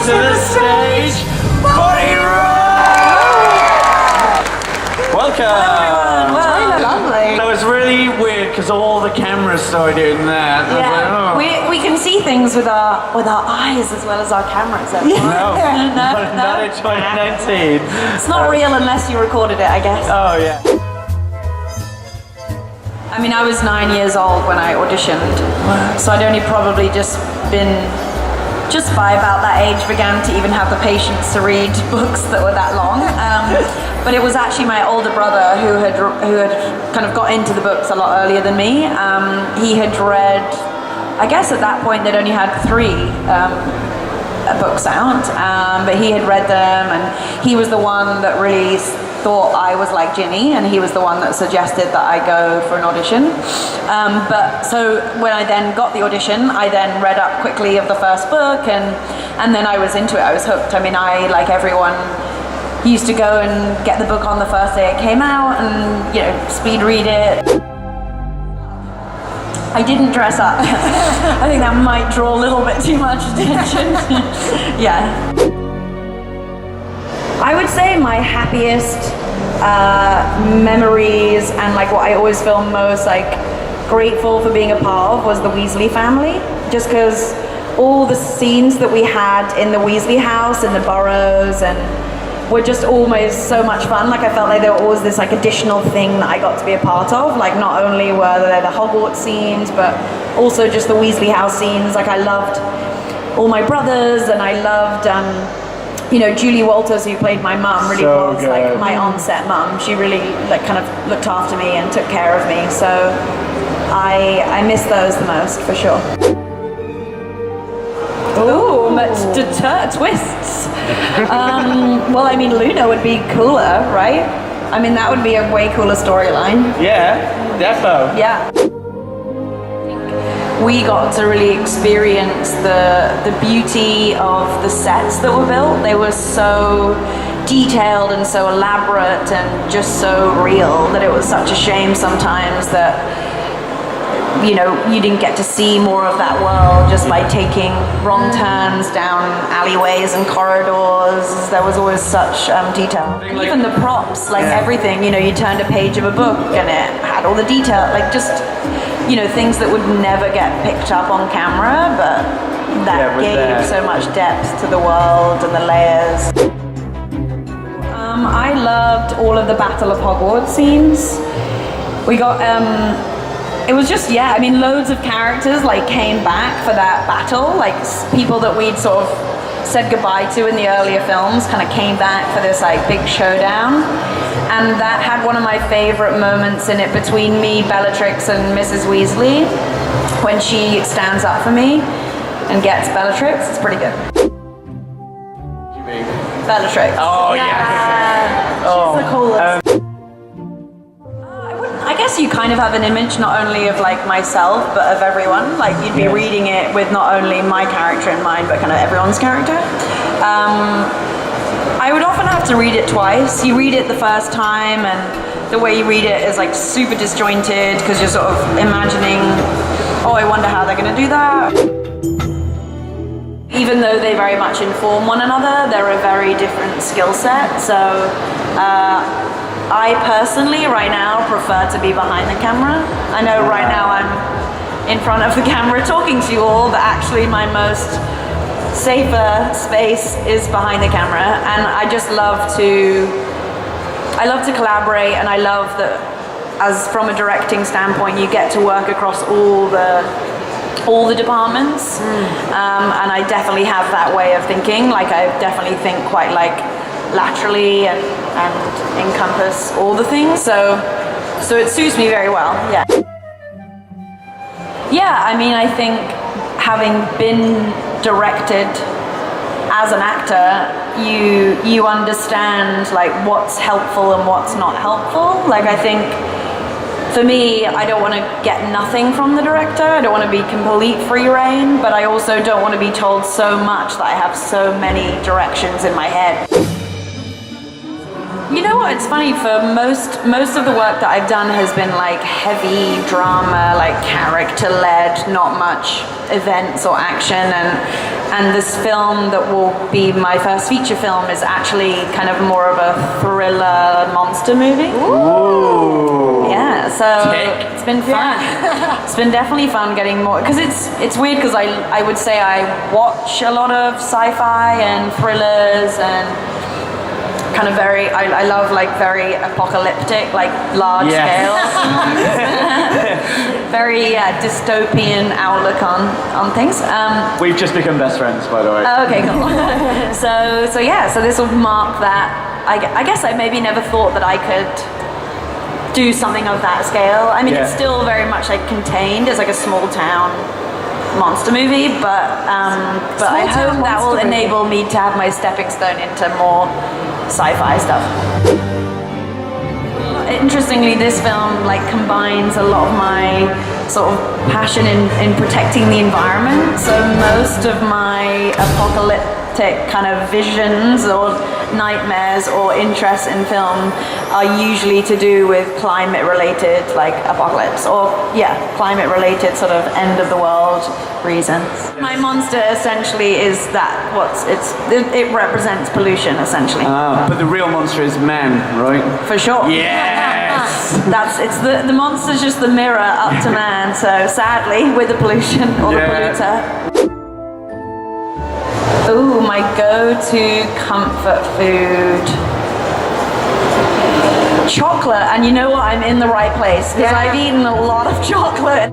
to the stage, Potterhead! Welcome! Well, lovely. That was really weird because all the cameras started doing that. Yeah, I was like, oh. we can see things with our eyes as well as our cameras. No, not in 2019. It's not real unless you recorded it, I guess. Oh yeah. I mean, I was 9 years old when I auditioned, so I'd only probably just by about that age began to even have the patience to read books that were that long. But it was actually my older brother who had kind of got into the books a lot earlier than me. He had read, I guess at that point they'd only had 3 books out, but he had read them, and he was the one that really thought I was like Ginny, and he was the one that suggested that I go for an audition. But so when I then got the audition, I then read up quickly of the first book, and then I was into it. I was hooked. I mean, I, like everyone, used to go and get the book on the first day it came out, and speed read it. I didn't dress up. I think that might draw a little bit too much attention. Yeah. I would say my happiest memories and like what I always feel most like grateful for being a part of was the Weasley family. Just because all the scenes that we had in the Weasley house and the burrows and were just almost so much fun. Like I felt like there were always this like additional thing that I got to be a part of. Like not only were there the Hogwarts scenes, but also just the Weasley house scenes. Like I loved all my brothers, and I loved Julie Walters, who played my mum, really was like my on-set mum. She really like kind of looked after me and took care of me. So I miss those the most for sure. Ooh, much twists. Well, I mean, Luna would be cooler, right? I mean, that would be a way cooler storyline. Yeah, defo. Yeah. We got to really experience the beauty of the sets that were built. They were so detailed and so elaborate and just so real that it was such a shame sometimes that you didn't get to see more of that world just by taking wrong turns down alleyways and corridors. There was always such detail. Even the props, like everything, you turned a page of a book and it had all the detail, like just, things that would never get picked up on camera, but that gave so much depth to the world and the layers. I loved all of the Battle of Hogwarts scenes. We got, it was just, loads of characters like came back for that battle, like people that we'd sort of said goodbye to in the earlier films kind of came back for this like big showdown. And that had one of my favorite moments in it between me, Bellatrix, and Mrs. Weasley, when she stands up for me and gets Bellatrix. It's pretty good. Bellatrix. Oh yeah. She's the coolest. I guess you kind of have an image not only of like myself but of everyone. Like you'd be reading it with not only my character in mind but kind of everyone's character. I would often have to read it twice. You read it the first time and the way you read it is like super disjointed because you're sort of imagining, I wonder how they're going to do that. Even though they very much inform one another, they're a very different skill set. So I personally, right now, prefer to be behind the camera. I know right now I'm in front of the camera talking to you all, but actually my most safer space is behind the camera. And I just love to collaborate, and I love that as from a directing standpoint, you get to work across all the departments. And I definitely have that way of thinking. Like I definitely think quite like laterally and encompass all the things. So it suits me very well. Yeah, I mean, I think having been directed as an actor, you understand like what's helpful and what's not helpful. Like I think for me, I don't want to get nothing from the director. I don't want to be complete free reign, but I also don't want to be told so much that I have so many directions in my head. You know what? It's funny. For most of the work that I've done has been like heavy drama, like character-led, not much events or action, and this film that will be my first feature film is actually kind of more of a thriller monster movie. Ooh. Yeah, so it's been fun. It's been definitely fun getting more, because it's weird because I would say I watch a lot of sci-fi and thrillers and kind of I love like very apocalyptic, like large scale, very dystopian outlook on things. We've just become best friends, by the way. Okay, cool. So this will mark that. I guess I maybe never thought that I could do something of that scale. I mean, it's still very much like contained as like a small town monster movie, but I hope that will enable me to have my stepping stone into more sci-fi stuff. Interestingly, this film like combines a lot of my sort of passion in protecting the environment. So most of my apocalyptic kind of visions or nightmares or interests in film are usually to do with climate related, like apocalypse, or climate related sort of end of the world reasons. My monster essentially is that it represents pollution essentially. But the real monster is man, right? For sure. Yes. The monster's just the mirror up to man. So sadly, with the pollution or the polluter. Ooh, my go-to comfort food. Chocolate, and you know what? I'm in the right place because I've eaten a lot of chocolate.